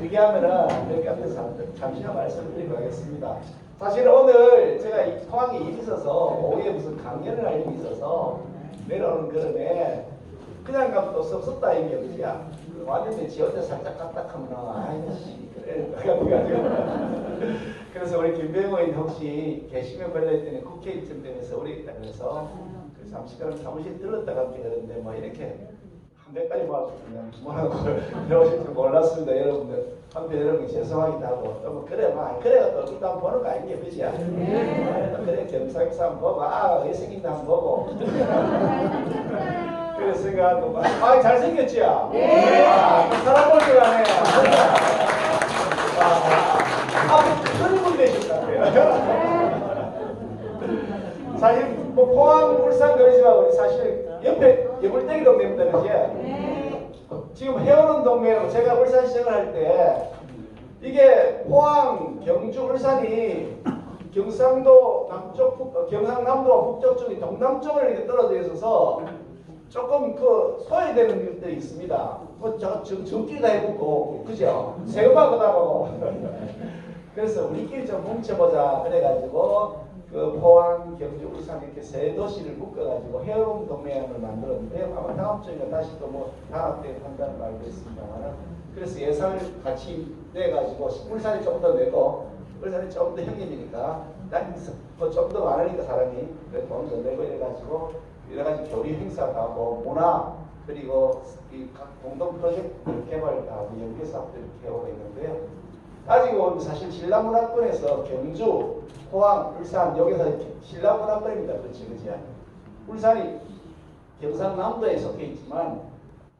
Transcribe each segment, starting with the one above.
길게 하면은 안 될 것 같아서 잠시만 말씀을 드리고 가겠습니다. 사실 오늘 제가 이 포항에 일이 있어서 오후에 무슨 강연을 할 일이 있어서 내려오는 그러네 그냥 가면 또 섭섭다 이게 그지야. 왔는데 지 혼자 살짝 까딱하면 아이씨 그래 그래서 우리 김병호 의원 혹시 계시면 걸려있더니 국회 일정 되면서 오래 있다 그래서 잠시 그럼 사무실 들렀다 갈게 그러는데 뭐 이렇게 한 배까지 모아서 그냥 뭐라고 들어오실 줄 몰랐습니다. 여러분들 한편 여러분 죄송하기도 하고 또 뭐 그래 막 그래 또 일단 보는 거 아니게 그지야. 그래 겸사겸사 한번 보고 왜 생긴다 한번 보고 그래 생각하고 잘생겼지요? 네. 사람 볼 줄 아네요. 큰 분 되실 것 같아요. 사실 뭐 포항, 울산 그러지만 우리 사실 옆에 여물땡이 동네입니다. 그지? 네. 지금 해오는 동네로 제가 울산 시정을 할 때 이게 포항, 경주, 울산이 경상도 남쪽, 경상남도와 북쪽 쪽이 동남쪽으로 이렇게 떨어져 있어서 조금 소외되는 것들이 있습니다. 정끼리 다 해보고, 그죠? 세금하고 다 보고. 그래서 우리끼리 좀 뭉쳐보자. 그래가지고, 포항, 경주, 울산 이렇게 세 도시를 묶어가지고 해운 동맹을 만들었는데, 아마 다음 주에 다시 또 뭐 단합되어 한다는 말도 있습니다만, 그래서 예산을 같이 내가지고, 울산이 좀 더 내고, 울산이 좀 더 형님이니까, 난 좀 더 많으니까 사람이, 돈 더 내고 이래가지고, 여러 가지 교류 행사도 하고 문화 그리고 이 각 공동 프로젝트 개발도 하고 연계 사업도 이렇게 하고 있는데요. 가지고 사실 신라문화권에서 경주, 포항, 울산 여기서 신라문화권입니다. 그렇지, 그렇지. 울산이 경상남도에 속해 있지만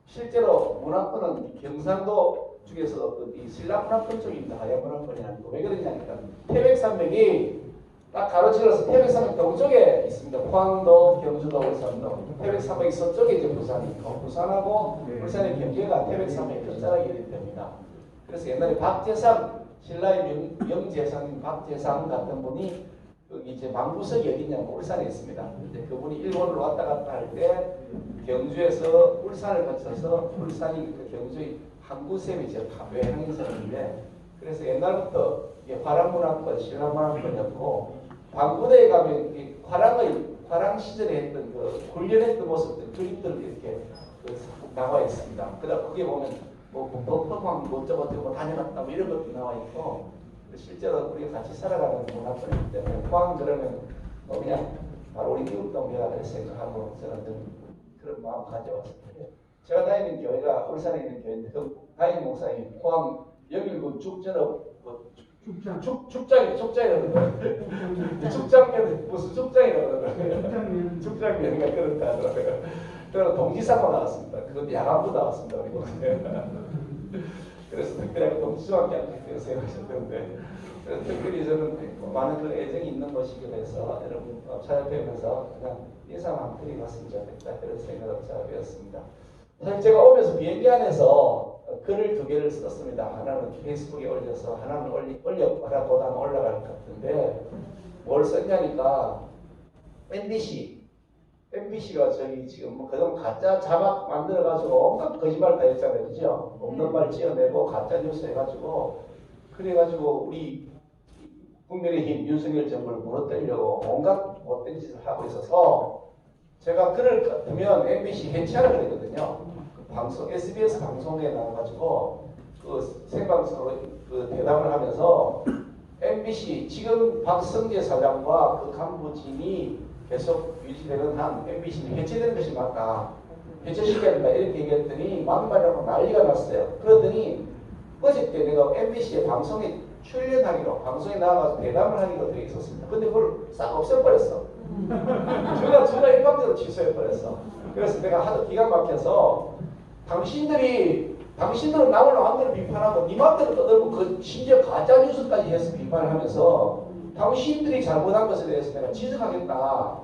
실제로 문화권은 경상도 중에서 이 신라문화권 쪽입니다. 하야문화권이 아니고 왜 그러냐니까 태백산맥이 딱 가로질러서 태백산맥 동쪽에 있습니다. 포항도, 경주도, 울산도. 태백산맥이 서쪽에 이제 부산이 있고, 부산하고 울산의 경계가 태백산맥 끝자락이 됩니다. 그래서 옛날에 박재상, 신라의 명재상인 박재상 같은 분이 여기 이제 방구석이 어디냐면 울산에 있습니다. 근데 그분이 일본으로 왔다 갔다 할 때 경주에서 울산을 거쳐서 울산이 경주의 항구샘이 이제 외항인선인데 그래서 옛날부터 이게 화랑문화권, 신라문화권이었고 방구대에 가면 화랑 시절에 했던 훈련했던 모습들, 그림들 이렇게 나와 있습니다. 그다음 거기에 보면 버퍼광 어쩌고 다녀갔다 이런 것도 나와 있고 실제로 우리가 같이 살아가는 문화권이기 때문에 포항 그러면 그냥 바로 우리 미국 동네가 생각하고 저는 좀 그런 마음 가져왔습니다. 제가 다니는 교회가 울산에 있는 교회인데 다니는 목사님 포항 영일군 죽전업 축장이라고 축장면 무슨 축장이라고 그러더라고요. 축장면인가 그렇다 하더라고요. 그래서 동지사고 나왔습니다. 그것도 야간부 나왔습니다. 그래서 특별하게 동지중학교 생각하셨던데 그래서 특별히 저는 많은 그런 애정이 있는 곳이기도 해서 여러분 찾아뵈면서 그냥 인사만 드리고 왔으면 좋겠다 그런 생각을 찾아뵈었습니다. 사실 제가 오면서 비행기 안에서 글을 2개를 썼습니다. 하나는 페이스북에 올려서 하나는 올려보다 올라갈 것 같은데 뭘 썼냐니까 MBC가 저기 지금 그동안 가짜 자막 만들어가지고 온갖 거짓말 다 했잖아요. 그죠? 없는 말 지어내고 가짜 뉴스 해가지고 그래가지고 우리 국민의힘 윤석열 정부를 무너뜨리려고 온갖 못된 짓을 하고 있어서 제가 글을 같으면 MBC 해체하라 그랬거든요. 방송 SBS 방송에 나와가지고 생방송으로 대담을 하면서 MBC 지금 박성재 사장과 간부진이 계속 유지되는 한 MBC는 해체되는 것이 맞다. 해체시켜야 된다. 이렇게 얘기했더니 막말하고 난리가 났어요. 그러더니 어저께 내가 MBC의 방송에 출연하기로 방송에 나가서 대담을 하기로 되어 있었습니다. 근데 그걸 싹 없애버렸어. 전화 일방적으로 취소해버렸어. 그래서 내가 하도 기가 막혀서 당신들은 남을 마음대로 비판하고 네 마음대로 떠들고 심지어 가짜 뉴스까지 해서 비판을 하면서 당신들이 잘못한 것에 대해서 내가 지적하겠다.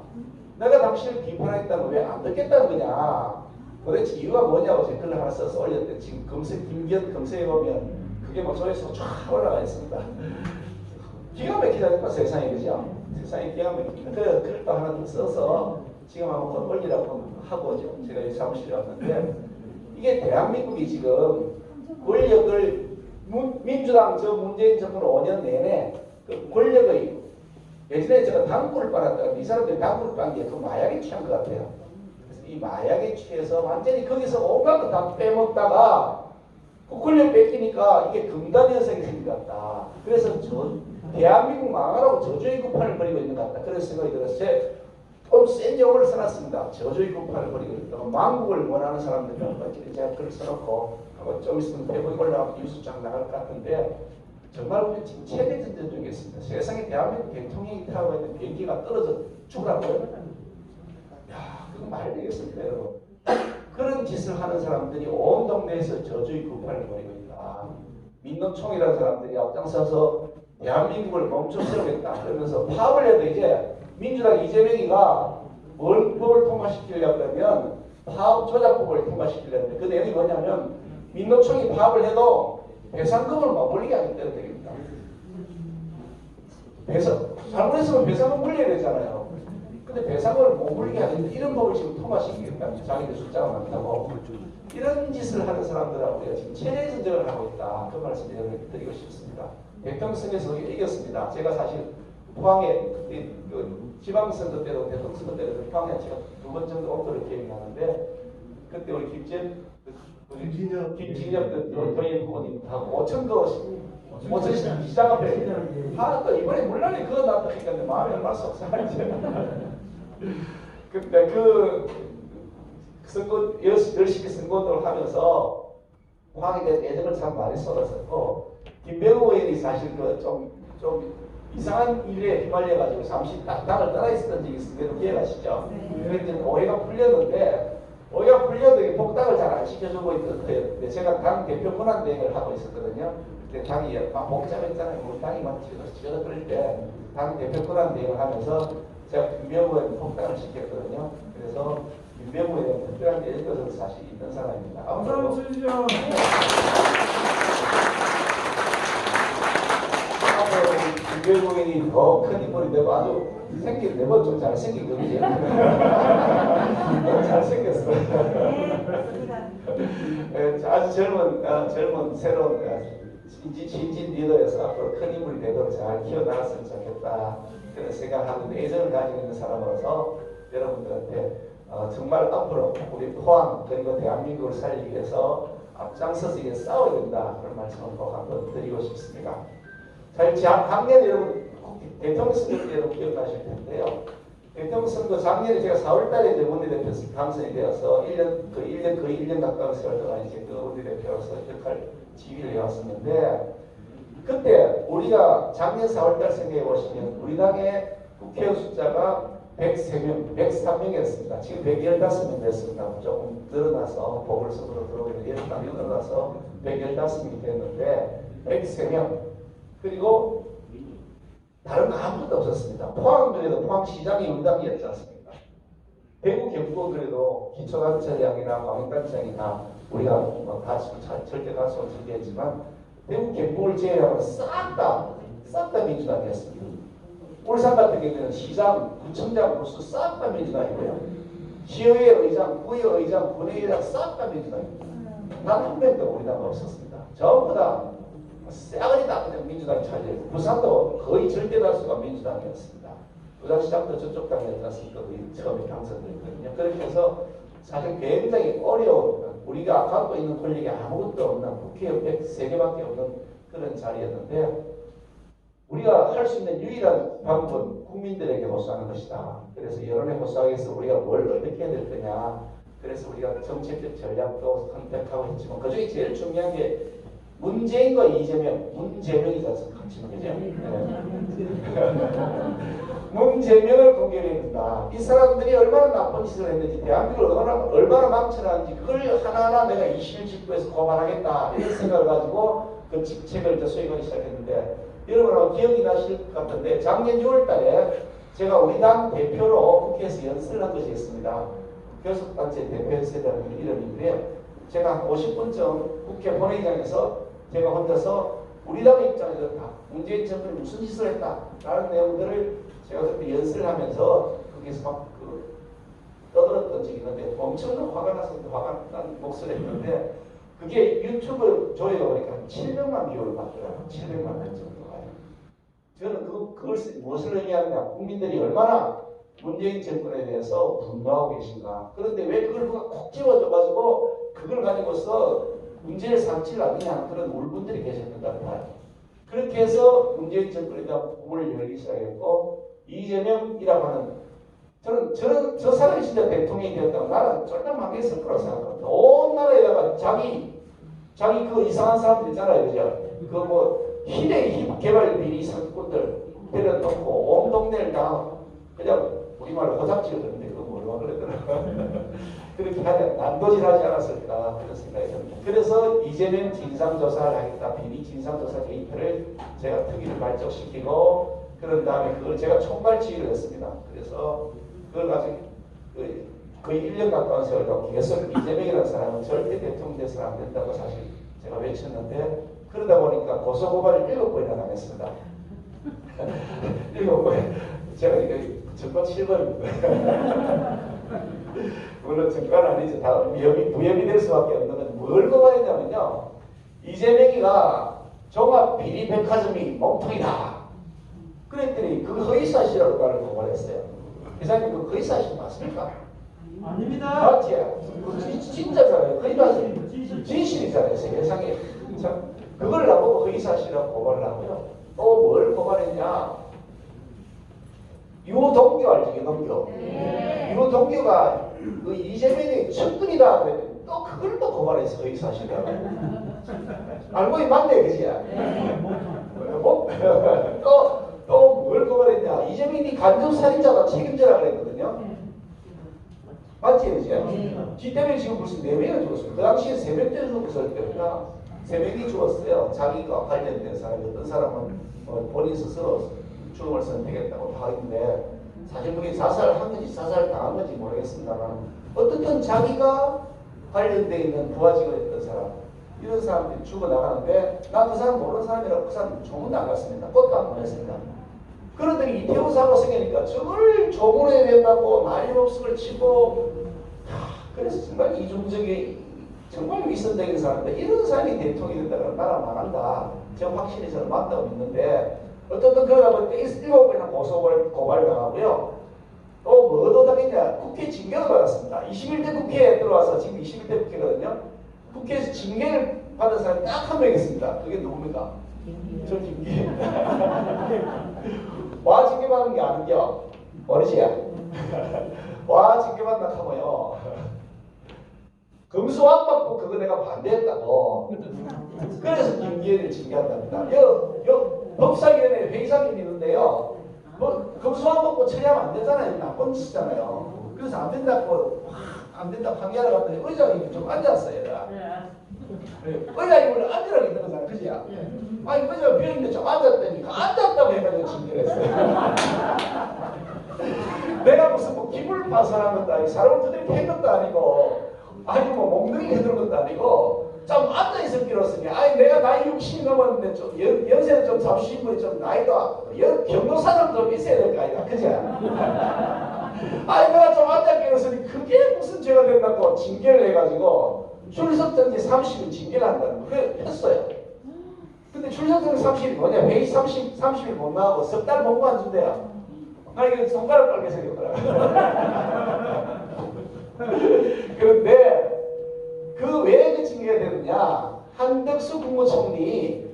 내가 당신을 비판했다면 왜 안 듣겠다는 거냐. 도대체 이유가 뭐냐고 제 글을 하나 써서 올렸는데 지금 김기현 검색해보면 그게 뭐 조회수가 쫙 올라가 있습니다. 기가 막히다니까 세상에 그죠? 세상에 기가 막히다. 그래서 글을 또 하나 써서 지금 한번 올리라고 하고 제가 사무실에 왔는데 이게 대한민국이 지금 권력을 민주당 저 문재인 정권 5년 내내 그 권력의 예전에 제가 당구를 빨았다가 이 사람들이 당구를 빤 게 그 마약에 취한 것 같아요. 그래서 이 마약에 취해서 완전히 거기서 온갖 거 다 빼먹다가 그 권력 뺏기니까 이게 금단 현상이 생겼다. 그래서 대한민국 망하라고 저주의 구판을 벌이고 있는 것 같다. 그런 생각이 들어서 좀 센 용어를 써놨습니다. 저주의 구판을 벌이고 있다. 망국을 원하는 사람들은 제가 글을 써놓고 좀 있으면 대본이 올라가면 뉴스장 나갈 것 같은데 정말 우리 지금 최대 전쟁 중에 있습니다. 세상에 대한민국 대통령이 타고 있는 비행기가 떨어져 죽으라고요? 야, 그거 말 되겠습니까, 여러분? 그런 짓을 하는 사람들이 온 동네에서 저주의 구판을 벌이고 있다. 민노총이라는 사람들이 앞장서서 대한민국을 멈춰서겠다. 그러면서 파업을 해도 이제 민주당 이재명이가 뭘 법을 통과시키려고 하면 파업 조작법을 통과시키려는데 그 내용이 뭐냐면 민노총이 파업을 해도 배상금을 머물리게 하기 때문에 됩니다. 잘못했으면 배상금 물려야 되잖아요. 근데 배상금을 머물리게 하는데 이런 법을 지금 통과시키겠다는 자기들 숫자가 많다고 이런 짓을 하는 사람들하고 우리가 지금 체제 전쟁을 하고 있다. 그 말씀 드리고 싶습니다. 대통령 선거에서 이겼습니다. 제가 사실 포항에 그때 그 지방선거 때도 대통령 선거 때도 포항에 제가 2번 정도 온 걸로 기억이 나는데 그때 우리 김진엽 도인 후보님하고 5천 시장 앞에 또 이번에 물란히 그거 났다 했는데 마음이 얼마나 속상한지. 근데 그 선거 열심히 선거를 하면서 포항에 대한 애정을 참 많이 쏟았었고 김병호 의원이 사실 좀 이상한 일에 휘말려가지고 잠시 당을 떠나 있었던 적이 있으면 기억하시죠? 그런데 오해가 풀렸는데 오해가 풀려도 복당을 잘 안 시켜주고 있었는데 제가 당 대표 권한 대행을 하고 있었거든요. 그때 당이 막 복잡했잖아요. 우리 당이 막 치고서 그럴 때 당 대표 권한 대행을 하면서 제가 김병호 의원 복당을 시켰거든요. 그래서 김병호 의원 특별한 예정도 사실 있는 사람입니다. 감사합니다. 김병호인이 더 큰 인물이 되고 아주 생긴 내번 좀 잘생기거든요. 잘생겼어. 아주 젊은 새로운 신진 리더에서 앞으로 큰 인물이 되도록 잘 키워나갔으면 좋겠다. 그런 생각하는데 애정을 가지고 있는 사람으로서 여러분들한테 정말 앞으로 우리 포항 그리고 대한민국을 살리기 위해서 앞장서서 이게 싸워야 된다. 그런 말씀을 꼭 한번 드리고 싶습니다. 작년에 여러분 대통령 선거 때도 기억나실 텐데요. 대통령 선거 작년에 제가 4월달에 원내대표 당선이 되어서 1년 가까운 세월 동안 이제 그 원내대표로서 역할 지휘를 해왔었는데 그때 우리가 작년 4월달 선거에 보시면 우리 당의 국회의원 숫자가 103명, 103명이었습니다. 지금 115명 됐습니다. 조금 늘어나서 보궐선거로 들어오게 되면 늘어나서 115명이 됐는데 103명. 그리고 다른 거 아무것도 없었습니다. 포항에도 포항시장이 운당이었지 않습니까? 대구 경북은 그래도 기초단체장이나 광역단체장이나 우리가 다 절대 가수는 준비했지만 대구 경북을 제외하고 싹 다 민주당이었습니다. 울산 같은 경우에는 시장, 구청장, 부스 싹 다 민주당이고요. 시의회 의장, 구의 의장, 군의회장 싹 다 민주당입니다. 단 한 명도 우리 당 없었습니다. 전부 다 싸그리 다 그냥 민주당이 차지했고 부산도 거의 절대 다수가 민주당이었습니다. 부산시장도 저쪽 당이었지 않습니까? 처음에 당선됐거든요. 그렇게 해서 사실 굉장히 어려운 우리가 갖고 있는 권력이 아무것도 없는 국회의원 103개밖에 없는 그런 자리였는데 우리가 할 수 있는 유일한 방법은 국민들에게 호소하는 것이다. 그래서 여론에 호소하기 위해서 우리가 뭘 어떻게 해야 될 거냐. 그래서 우리가 정책적 전략도 선택하고 했지만 그중에 제일 중요한 게 문재인과 이재명, 문재명이지 않습니까? 그죠? 문재명을 공개해야 된다. 이 사람들이 얼마나 나쁜 짓을 했는지, 대한민국을 얼마나 망쳐놨는지, 그걸 하나하나 내가 이실직고해서 고발하겠다. 이런 생각을 가지고 그 책을 소유하기 시작했는데, 여러분 기억이 나실 것 같은데, 작년 6월 달에 제가 우리 당 대표로 국회에서 연설을 한 것이 있습니다. 교섭단체 대표연설이라는 이름인데, 제가 한 50분쯤 국회 본회의장에서 제가 혼자서 우리 당의 입장에서 다 문재인 정권이 무슨 짓을 했다라는 내용들을 제가 그때 연설을 하면서 거기서 막 떠들었던 적이 있는데 엄청난 화가 났습니다. 화가 난 목소리였는데 그게 유튜브 조회가 보니까 한 700만 700만 비용을 받더라고요. 700만 원 정도가요. 저는 무엇을 의미하느냐. 국민들이 얼마나 문재인 정권에 대해서 분노하고 계신가. 그런데 왜 그걸 누가 콕 집어줘가지고 그걸 가지고서 문제를 삼지를 않느냐. 그런 울분들이 계셨는가 봐요. 그렇게 해서 문재인 정권에 대한 문을 열기 시작했고, 이재명이라고 하는, 저는 저 사람이 진짜 대통령이 되었다면 나는 쫄딱 망했을 거라고 생각합니다. 온 나라에다가 자기 그 이상한 사람들 있잖아요. 그죠? 그 뭐 힙 개발 비리 사기꾼들 때려놓고 온 동네를 다 그냥 우리말로 호잡지를 그러는데 그거 뭐라고 그러더라고요. 그렇게 난도질하지 않았을까 그런 생각이 듭니다. 그래서 이재명 진상조사를 하겠다. 비리 진상조사 개입을 제가 특위를 발족시키고 그런 다음에 그걸 제가 총괄지휘를 했습니다. 그래서 그걸 가지고 거의 1년 가까운 세월 동안 계속 이재명이라는 사람은 절대 대통령 돼서는 안 된다고 사실 제가 외쳤는데 그러다 보니까 고소고발을 7번이나 당했습니다. 7번. 제가 이게 정권 7번입니다. 물론 정권 아니죠. 다 무혐의 될 수밖에 없는 건 뭘 고발했냐면요. 이재명이가 종합 비리 백화점이 몸통이다. 그랬더니 그 허위사실이라고 나를 고발했어요. 회장님 그 허위사실 맞습니까? 아닙니다. 맞지? 진짜잖아요. 허위사실. 진실이잖아요. 세상에. 그걸 나보고 허위사실이라고 고발을 하고요. 또 뭘 고발했냐. 유동규 알지? 유동규. 네. 유동규가 그 이재명의 측근이다. 그랬더니 또 그걸 또 고발해서 허위사실이라고. 알고 맞네, 그지? 네. 또 뭘 고발했냐. 이재명이 간접살인자가 책임져라 그랬거든요. 맞지, 그지? 지 때문에 지금 벌써 4명이 죽었어요. 그 당시에 3명째 죽었을 때보다 3명이 죽었어요. 자기가 관련된 사람이 어떤 사람은 본인 스스로 죽음을 선택했다고 하는데 사실 그게 자살한 건지 자살당한 건지 모르겠습니다만 어떻든 자기가 관련되어 있는 부하직을 했던 사람 이런 사람들이 죽어나가는데 난 그 사람 모르는 사람이라고 그 사람 조문도 안 갔습니다. 꽃도 안 보냈습니다. 그러더니 이태원 사고 생기니까 저걸 조문에 낸다고 말림없음을 치고 그래서 정말 이중적인 정말 위선적인 사람인데 이런 사람이 대통령이 된다 그러면 나라 망한다. 제가 확실히 저는 맞다고 믿는데 어떻든 그러다 보니까 7번이나 고발을 당하고요. 또 뭐도 당했냐. 국회 징계를 받았습니다. 21대 국회에 들어와서 지금 21대 국회거든요. 국회에서 징계를 받은 사람이 딱 한 명 있습니다. 그게 누굽니까? 저 징계. 와 징계 받은 게 아는겨. 어르신. 와 징계 받나 하고요. 금수왕박부 그거 내가 반대했다고. 그래서 김기현을 징계한답니다. 법사위원회 회의장이 있는데요. 뭐 금수왕박부 처리하면 안 되잖아요. 나쁜 짓이잖아요. 그래서 안 된다고 항의하러 갔더니 의장님이 좀 앉았어요. 의장이 원래 앉으라고 있는 거잖아. 그지? 아니 의장 비었는데 좀 앉았더니 앉았다고 해가지고 징계를 했어요. 내가 무슨 뭐 기물 파손한 것도 아니고 사람을 두드려 팬 것도 아니고 아니 뭐 몽둥이 해드는 것도 아니고 좀 앉아있을 필요없으니 아니 내가 나이 60이 넘었는데 좀 연세는 좀 잡수신 분이 좀 나이도 경로사는 좀 있어야 될 거 아니야. 그지? 아니 내가 좀 앉아있으니 그게 무슨 죄가 된다고 징계를 해가지고 출석정지 30일 징계를 한다는 거 그래 했어요. 근데 출석정지 30일이 뭐냐. 회의 30일 못 나가고 석 달 공부 안 준대요. 나 이게 손가락 빨게 생겼더라. 그런데 그 왜 그 징계가 되느냐. 한덕수 국무총리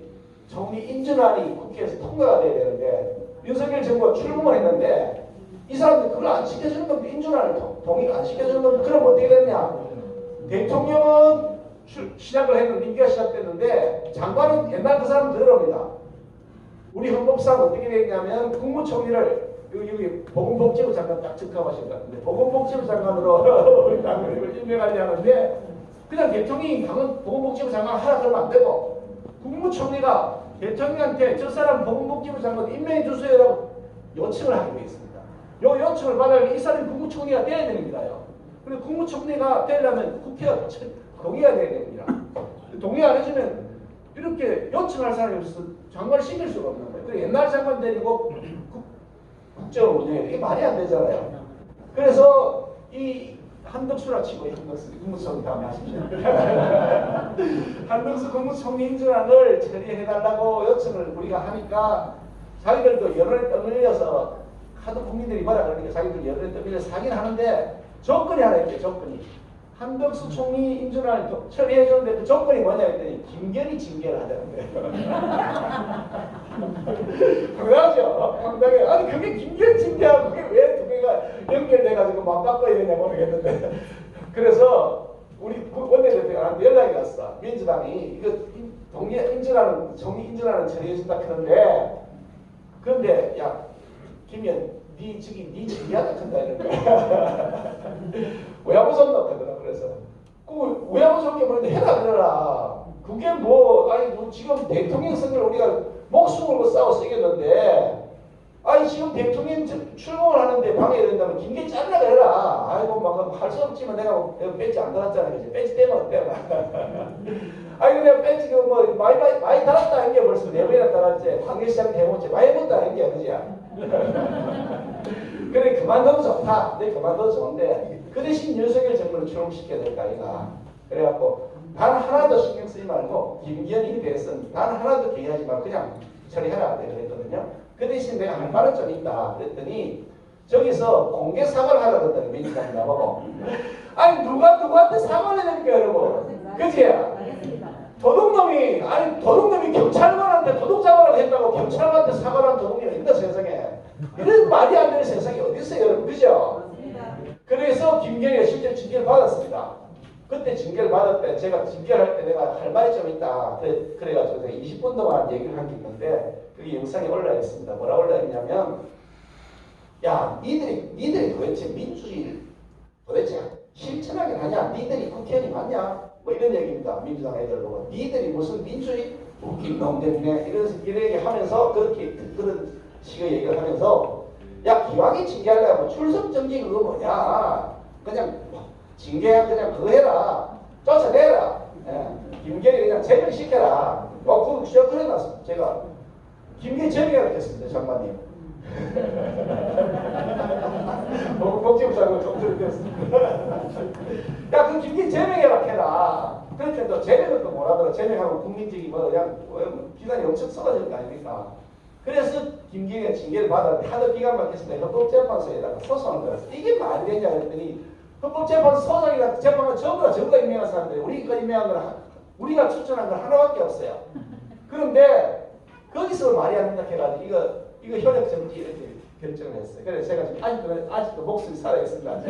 인준안이 국회에서 통과가 돼야 되는데 윤석열 정부가 출범을 했는데 이 사람들 그걸 안 시켜주는 겁니다. 인준안을 동의를 안 시켜주는 겁니다. 그럼 어떻게 됐냐. 대통령은 시작을 했는데 임기가 시작됐는데 장관은 옛날 그 사람 그대로입니다. 우리 헌법상 어떻게 되냐면 국무총리를 여기 보건복지부 장관 딱 적합하신 것 같은데 보건복지부 장관으로 우리 당을 임명하려는데 그냥 대통령이 보건복지부 장관 하라 그러면 안 되고 국무총리가 대통령한테 저 사람 보건복지부 장관 임명해 주세요라고 요청을 하게 되어 있습니다. 요 요청을 받으려면 이 사람이 국무총리가 돼야 됩니다요. 근데 국무총리가 되려면 국회가 동의가 돼야 됩니다. 동의 안 해주면 이렇게 요청할 사람이 없어서 장관을 시킬 수가 없는 거예요. 그래서 옛날 장관 데리고 국정을 운영해. 이게 말이 안 되잖아요. 그래서 이 한덕수라 치고 한덕수 국무총리 다음에 하십시오. 한덕수 국무총리 인준안을 처리해달라고 요청을 우리가 하니까 자기들도 여론에 떠밀려서 하도 국민들이 뭐라 그러니까 자기들 여론에 떠밀려서 하긴 하는데 조건이 하나 있대요. 조건이. 한덕수 총리 인준안을 처리해주는데 그 조건이 뭐냐 했더니 김건희 징계를 하자는 거예요. 황당하죠? 황당해. 아니 그게 김건희 징계하고 그게 왜 두 개가 연결돼가지고 막 바꿔야 되냐 모르겠는데. 그래서 우리 원내대표한테 연락이 왔어. 민주당이 이거 총리 인준안을 처리해준다 그러는데 그런데 야 김현 네 징계하다 큰다 이런 거야. 외화부 손놓거든. 그래서 그 외화부 손게 뭐는데 해라 그러라. 그게 뭐 아니 뭐 지금 대통령 선거를 우리가 목숨 걸고 싸워서 이겼는데 아니 지금 대통령 출범을 하는데 방해해야 된다면 김게 잘라 그래라. 아이고 막 할 수 없지만 내가 배지 안 달았잖아. 그지? 배지 떼면 어때? 아니 그냥 배지 그뭐 많이 달았다 한 게 벌써 4번이나 달았지. 황교시장 대모지 많이 해본다 한 게 그지? 그래 그만둬도 좋다. 내 그만둬도 좋은데 그 대신 윤석열 정부를 출범시켜야 될까 이가. 그래갖고 단 하나도 신경 쓰지 말고 김기현에 대해서는 단 하나도 개의하지 말고 그냥 처리해라 내가 그랬거든요. 그 대신 내가 할 말은 좀 있다 그랬더니 저기서 공개 사과를 하라 그랬더니 민주당이 나보고 아니 누구한테 사과를 해야 되니까 여러분 그치? 도둑놈이 경찰관한테 도둑잡아라고 했다고 경찰관한테 사과를 한 도둑놈이 있다 세상에. 이런 말이 안 되는 세상이 어디 있어요 여러분 그죠? 그래서 김경희가 실제 징계를 받았습니다. 그때 징계를 받을 때 제가 징계를 할 때 내가 할 말이 좀 있다 그래가지고 제가 20분 동안 얘기를 한 게 있는데 그게 영상에 올라와 있습니다. 뭐라 올라와 있냐면 야 니들이 도대체 민주주의를 도대체 실천하긴 하냐? 니들이 국회의원이 맞냐? 뭐 이런 얘기입니다. 민주당 애들 보고 니들이 무슨 민주주의 웃긴 놈들이네 이런 얘기 하면서 그런 식의 얘기를 하면서 야 기왕이 징계하려면 출석 정지 그거 뭐냐 그냥 징계 그냥 그거 해라 쫓아내라 김계리 그냥 제명시켜라 그거 시작 그래놨습니다. 제가 김계리 제명해라 했습니다. 장관님. 복지부 장관 좀 들었습니다. 야 그 김계리 제명해라 해라. 그랬더니 또 제명은 또 뭐라더라. 제명하고 국민적이 뭐 그냥 비난이 엄청 쏟아질 거 아닙니까? 그래서 김기현이 징계를 받았는데 하도 기간 막혔습니다. 헌법재판소에다가 소송을 걸었어요. 이게 말이 되냐 그랬더니 헌법재판소 소장이나 재판관 전부 다 임명한 사람들이 우리가 임명한 건 우리가 추천한 건 하나밖에 없어요. 그런데 거기서 말이 안 된다 해가지고 이거 효력 정지 이렇게 결정을 했어요. 그래서 제가 지금 아직도 목숨이 살아있습니다.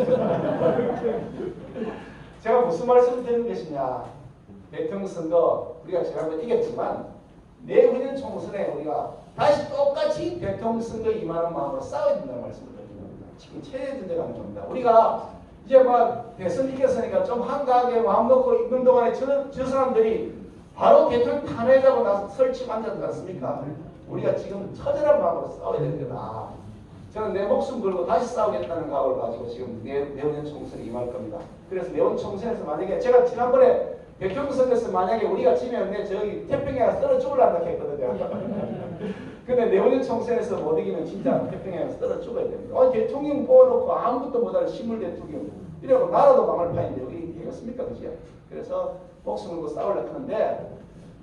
제가 무슨 말씀을 드리는 것이냐. 대통령 선거 우리가 지난번에 이겼지만 내후년 총선에 우리가 다시 똑같이 대통령 선거에 임하는 마음으로 싸워야 된다는 말씀을 드리는 겁니다. 지금 최대 문제가 안 됩니다. 우리가 이제 막 대선 이겼으니까 좀 한가하게 마음 놓고 있는 동안에 저 사람들이 바로 대통령 탄핵하고 나서 설치 만들지 않습니까? 우리가 지금 처절한 마음으로 싸워야 된다. 저는 내 목숨 걸고 다시 싸우겠다는 각오를 가지고 지금 내후년 총선에 임할 겁니다. 그래서 내후년 총선에서 만약에 제가 지난번에 대통령 선거에서 만약에 우리가 지면 내 저기 태평양에서 떨어 죽으려고 했거든요. 근데 내후년 총선에서 못 이기면 진짜 태평양에서 떨어 죽어야 됩니다. 대통령 뽑아놓고 아무것도 못하는 식물 대통령 이래고 나라도 망할 판인데 우리 되겠습니까? 그죠? 그래서 목숨 걸고 싸우려고 하는데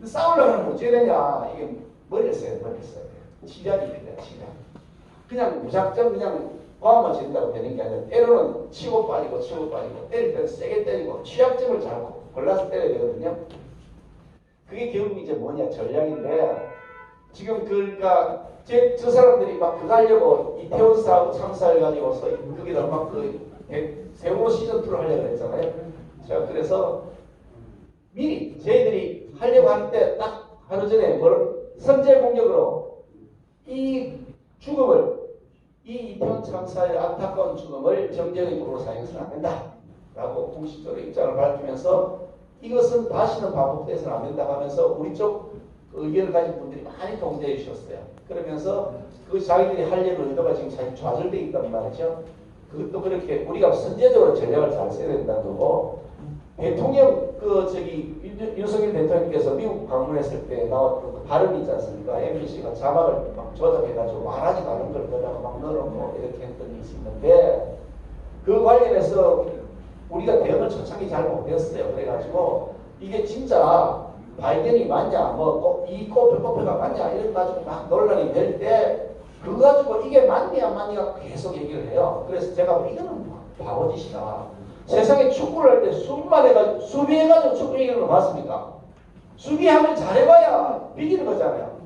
싸우려면 어찌해야 되냐. 이게 머리를 써야 돼. 머리를 써야 돼. 시작이 필요해. 시작. 그냥 무작정 그냥 과만 진다고 되는 게 아니라 때로는 치고 빠지고 때릴 때는 세게 때리고 취약점을 잘 골라서 때려야 되거든요. 그게 결국 이제 뭐냐 전략인데 지금 그러니까 저 사람들이 막 그거 하려고 이태원 사하고 참사를 가지고서 거기다 막 세월호 시즌2를 하려고 했잖아요. 자 그래서 미리 저희들이 하려고 할 때 딱 하루 전에 선제 공격으로 이 죽음을 이 이태원 참사의 안타까운 죽음을 정쟁의구로 사용해서는 안 된다 라고 공식적으로 입장을 밝히면서 이것은 다시는 반복돼서는 안 된다고 하면서 우리 쪽 의견을 가진 분들이 많이 동조해 주셨어요. 그러면서 그 자기들이 하려는 의도가 지금 잘 좌절되어 있단 말이죠. 그것도 그렇게 우리가 선제적으로 전략을 잘 써야 된다는 거고 대통령 윤석열 대통령께서 미국 방문했을 때 나왔던 그 발언이 있지 않습니까? MBC가 자막을 막 조작해가지고 말하지도 않은 걸 거다가 막 넣어놓고 이렇게 했던 일이 있었는데 그 관련해서 우리가 대응을 초창기 잘 못했어요. 그래가지고 이게 진짜 바이든이 맞냐, 이 코페가 맞냐 이런 가지고 막 논란이 될 때 그거 가지고 이게 맞냐 안 맞냐가 계속 얘기를 해요. 그래서 제가 이거는 바보짓이다. 세상에 축구를 할 때 수비해가지고 축구 이기는 거 봤습니까? 수비하면 잘해봐야 이기는 거잖아요.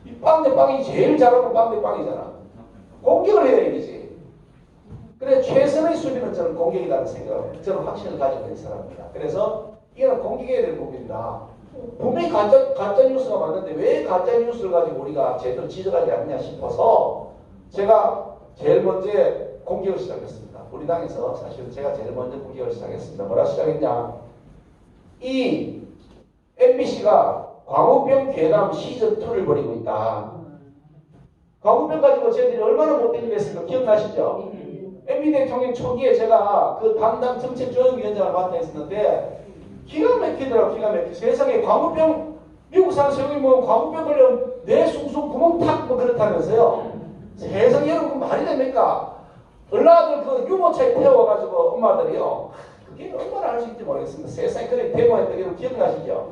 이 빵대빵이 제일 잘하는 빵대빵이잖아. 공격을 해야 이기지. 그래 최선의 수비는 저는 공격이라는 생각을 저는 확신을 가지고 있는 사람입니다. 그래서 이거는 공격해야 될 부분이다. 분명히 가짜 뉴스가 맞는데 왜 가짜 뉴스를 가지고 우리가 제대로 지적하지 않느냐 싶어서 제가 제일 먼저 공격을 시작했습니다. 우리 당에서 사실 제가 제일 먼저 공격을 시작했습니다. 뭐라 시작했냐? 이 MBC가 광우병 괴담 시즌2를 벌이고 있다. 광우병 가지고 저희들이 얼마나 못된 일 했을까 기억나시죠? MB 대통령 초기에 제가 그 담당 정책조정위원장을 맡아 있었는데 기가 막히더라고. 기가 막혀. 세상에 광우병 미국 사는 소용이 뭐 광우병 걸리면 뇌 숭숭 구멍 탁 뭐 그렇다면서요. 세상에 여러분 말이 됩니까? 얼라들 그 유모차에 태워가지고 엄마들이요. 그게 얼마나 할 수 있는지 모르겠습니다. 세상에 그렇게 대모했던 게 기억나시죠?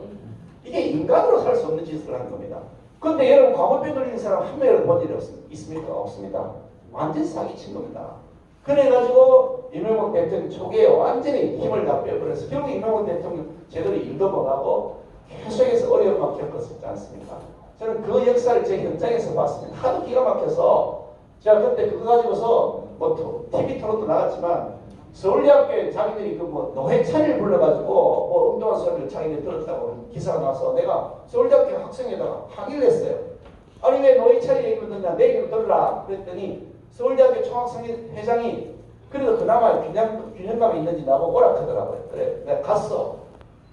이게 인간으로 살 수 없는 짓을 하는 겁니다. 그런데 여러분 광우병 걸리는 사람 한 명이라도 본 일이 있습니까? 없습니다. 완전 사기친 겁니다. 그래가지고 이명박 대통령 초기에 완전히 힘을 다 빼버려서 결국 이명박 대통령 제대로 일도 못하고 계속해서 어려움만 겪었었지 않습니까? 저는 그 역사를 제 현장에서 봤습니다. 하도 기가 막혀서 제가 그때 그거 가지고서 뭐 TV 토론도 나갔지만 서울대학교에 자기들이 그 뭐 노회찬을 불러가지고 뭐 엉뚱한 소리를 자기들이 들었다고 기사가 나와서 내가 서울대학교 학생에다가 항의를 했어요. 아니 왜 노회찬이 얘기를 듣냐 내 얘기를 들으라 그랬더니 서울대학교 총학생회장이 그래도 그나마 균형감이 있는지 나보고 오락하더라고요. 그래 내가 갔어.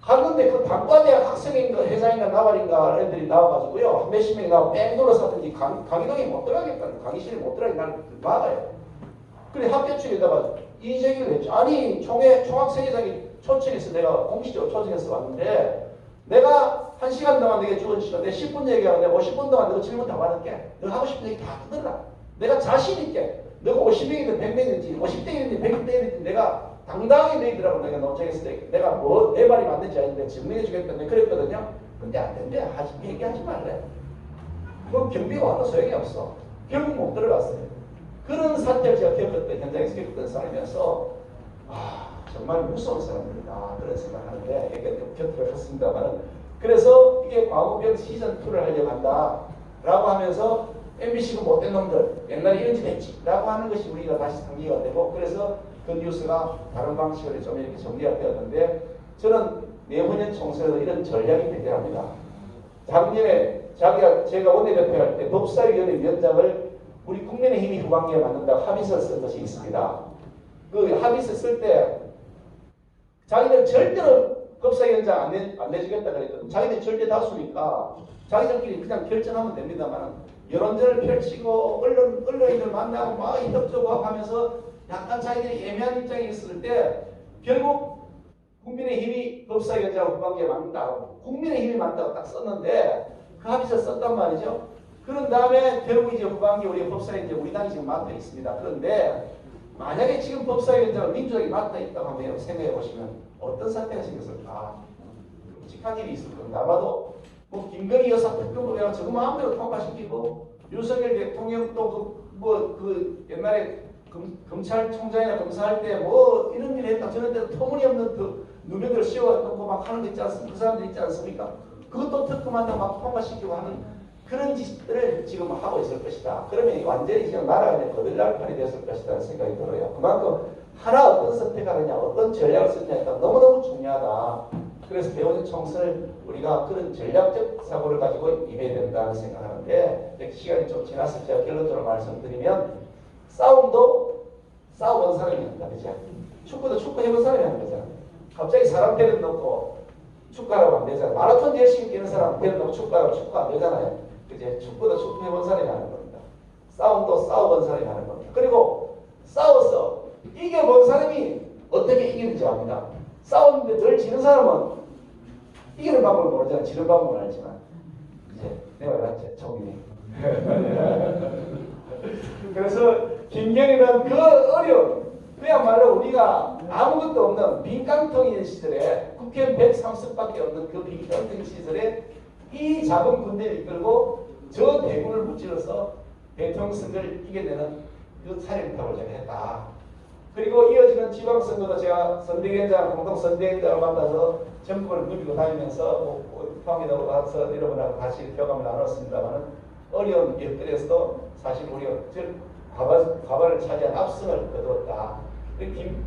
갔는데 그 단과대학 학생인가 회장인가 나발인가 애들이 나와가지고요. 몇십 명이 나와 뺑 돌아서든지 강의동에 못 들어가겠다는 강의실에 못 들어가게 날 막아요. 그래 학교 측에다가 이의제기를 했죠. 아니 총학생회장이 초청해서 내가 공식적으로 초청해서 왔는데 내가 1시간 동안 내게 주어진 시간 내 10분 얘기하고 내가 50분 동안 너 질문 다 받을게. 너 하고 싶은 얘기 다 듣더라. 내가 자신 있게 너가 50명이든 100명이든지 50대이든지 100대이든지 내가 당당하게 너희들하고 내가 논쟁했을 때 내가 뭐 내 말이 맞는지 아닌데 증명해 주겠다 내가 그랬거든요. 근데 안 된대. 얘기하지 말래. 그럼 경비가 와도 소용이 없어. 결국 못 들어갔어요. 그런 사태를 제가 겪었던 현장에서 겪었던 사람이어서 정말 무서운 사람들이다 그런 생각하는데 이게 곁들여 갔습니다만 그래서 이게 광우병 시즌2를 하려고 한다 라고 하면서 MBC가 못된 놈들 옛날에 이런 짓 했지 라고 하는 것이 우리가 다시 상기가 되고 그래서 그 뉴스가 다른 방식으로 좀 이렇게 정리가 되었는데 저는 내후년 총선에서 이런 전략이 대결합니다. 작년에 제가 원내대표 할 때 법사위원회 위원장을 우리 국민의힘이 후반기에 만든다고 합의서를 쓴 것이 있습니다. 그 합의서 쓸 때 자기들 절대로 법사위원장 안 내주겠다 그랬거든요. 자기들 절대 다수니까 자기들끼리 그냥 결정하면 됩니다만 여론전을 펼치고 언론인들 만나고 막 이덕저덕 하면서 약간 자기들이 애매한 입장에 있을 때 결국 국민의힘이 법사위원장을 후반기에 만든다고 국민의힘이 만든다고 딱 썼는데 그 합의서 썼단 말이죠. 그런 다음에 결국 이제 후반기 우리 법사위원장 우리 당이 지금 맡아 있습니다. 그런데 만약에 지금 법사위원장을 민주당이 맡아 있다고 한번 생각해 보시면 어떤 사태가 생겼을까? 끔찍한 일이 있을 겁니다. 아마도 뭐 김건희 여사 특검법에 저거 마음대로 통과시키고 윤석열 대통령 또 그 옛날에 검찰총장이나 검사할 때 뭐 이런 일 했다 저런 데 터무니없는 그 누명들 씌워놓고 막 하는 거 있지 않습니까? 그 사람들 있지 않습니까? 그것도 특검한다고 막 통과시키고 하는 그런 짓들을 지금 하고 있을 것이다. 그러면 완전히 지금 나라가 그냥 거들날판이 됐을 것이라는 생각이 들어요. 그만큼 하나 어떤 선택하느냐, 어떤 전략을 쓰느냐가 너무너무 중요하다. 그래서 내후년 총선을 우리가 그런 전략적 사고를 가지고 임해야 된다는 생각하는데 시간이 좀 지나서 제가 결론적으로 말씀드리면 싸움도 싸워본 사람이 한다. 그죠? 축구도 축구 해본 사람이 하는 거잖아. 갑자기 사람 데려 놓고 축구하라고 안 되잖아요. 마라톤 열심히 뛰는 사람 데려 놓고 축구하라고 축구 안 되잖아요. 그제 축구도 축구 해본 사람이 하는 겁니다. 싸움도 싸워본 사람이 하는 겁니다. 그리고 싸워서 이겨본 사람이 어떻게 이기는지 압니다. 싸웠는데 늘 지는 사람은 이기는 방법을 모르잖아요. 지는 방법은 알지만 이제 내가 알았지 총이네. 그래서 김경희는 그 어려운 그야말로 우리가 아무것도 없는 빈깡통인 시절에 국회의원 130밖에 없는 그 빈깡통 시절에 이 작은 군대를 이끌고 저 대군을 무찔러서 대통령 선거를 이겨내는 그 사령탑을 제가 했다. 그리고 이어지는 지방선거도 제가 선대위원장, 공동선대위원장을 만나서 전국을 누비고 다니면서 포항에도 가서 여러분하고 같이 경험을 나눴습니다만 어려운 일들에서도 사실 우리가 과반을 차지한 압승을 거두었다.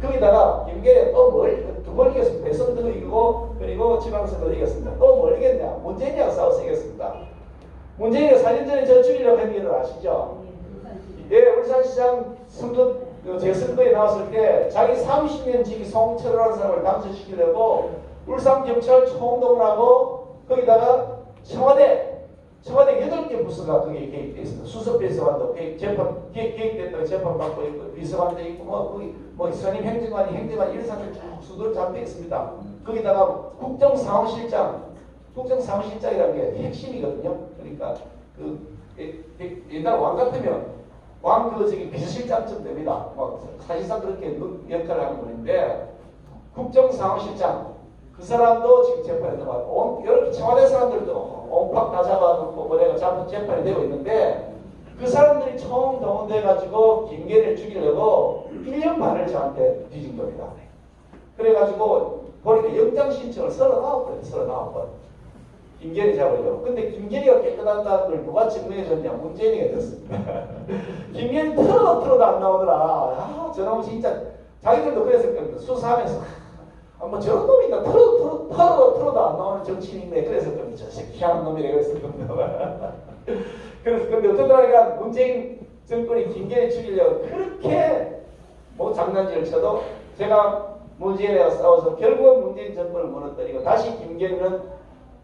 거기다가 김계래 또 두 번 이겼습니다. 대선도 이기고 그리고 지방선거도 이겼습니다. 또 뭘 이겼냐? 문재인이랑 싸워서 이겼습니다. 문재인이 4년 전에 저 죽이려고 했는 걸 아시죠? 예, 울산시장 선거 재선거에 나왔을 때 자기 30년 지기 송철호라는 사람을 당선시키려고 울산경찰 총동을 하고 거기다가 청와대 8개 부서가 거기에 개입되어 있습니다. 수석비서관도 개입됐다고 재판받고 있고 비서관도 있고 거기 선임 행정관이 이런 사람들 쭉 수두로 잡혀 있습니다. 거기다가 국정사무실장이라는 게 핵심이거든요. 그러니까 옛날 왕 같으면 비서실장쯤 됩니다. 사실상 그렇게 역할을 하는 분인데 국정사무실장 그 사람도 지금 재판에 들어가고 여러 청와대 사람들도 옹팍 다 잡아놓고 내가 재판이 되고 있는데 그 사람들이 총동원돼가지고 김계래를 죽이려고 1년 반을 저한테 뒤진 겁니다. 그래가지고 보니까 영장 신청을 39번 김계래 잡으려고. 근데 김계래가 깨끗하다는 걸 누가 증명해줬냐? 문재인이가 됐습니다. 김계래 틀어도 안 나오더라. 저놈은 진짜 자기들도 그랬을 겁니다. 수사하면서 저런 놈이다. 틀어도 안 나오는 정치인인데 그랬을 겁니다. 저 새끼 희한한 놈이라 그랬을 겁니다. 그래서 근데 어쩌다가 문재인 정권이 김계래 죽이려고 그렇게 장난질을 쳐도 제가 문재인과 싸워서 결국은 문재인 정권을 무너뜨리고 다시 김계래는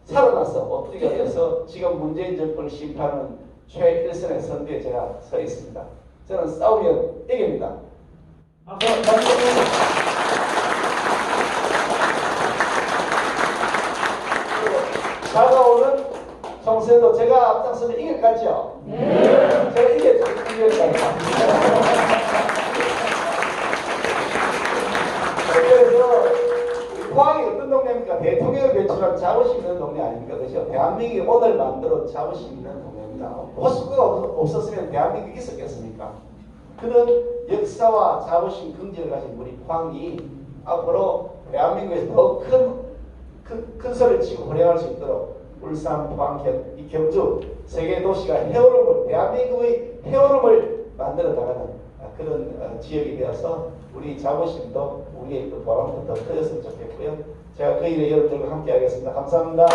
살아나서 어떻게 해서 지금 문재인 정권을 심판하는 최일선의 선두에 제가 서 있습니다. 저는 싸우면 이깁니다. 다가오는 총선도 제가 앞장서면 이길 것 같죠? 네. 제가 이길 것 같아요. 그래서 포항이 어떤 동네입니까? 대통령을 배출한 자부심 있는 동네 아닙니까? 그렇죠? 대한민국이 오늘 만들어 자부심 있는 동네입니다. 호수가 없었으면 대한민국이 있었겠습니까? 그런 역사와 자부심, 긍지를 가진 우리 포항이 앞으로 대한민국에서 더 큰 소리를 치고 활약할 수 있도록 울산, 포항, 이 경주 세계 도시가 대한민국의 헤어름을 만들어 나가는 그런 지역이 되어서 우리 자부심도 우리의 보람도 더 커졌으면 좋겠고요. 제가 그 일에 여러분들과 함께 하겠습니다. 감사합니다.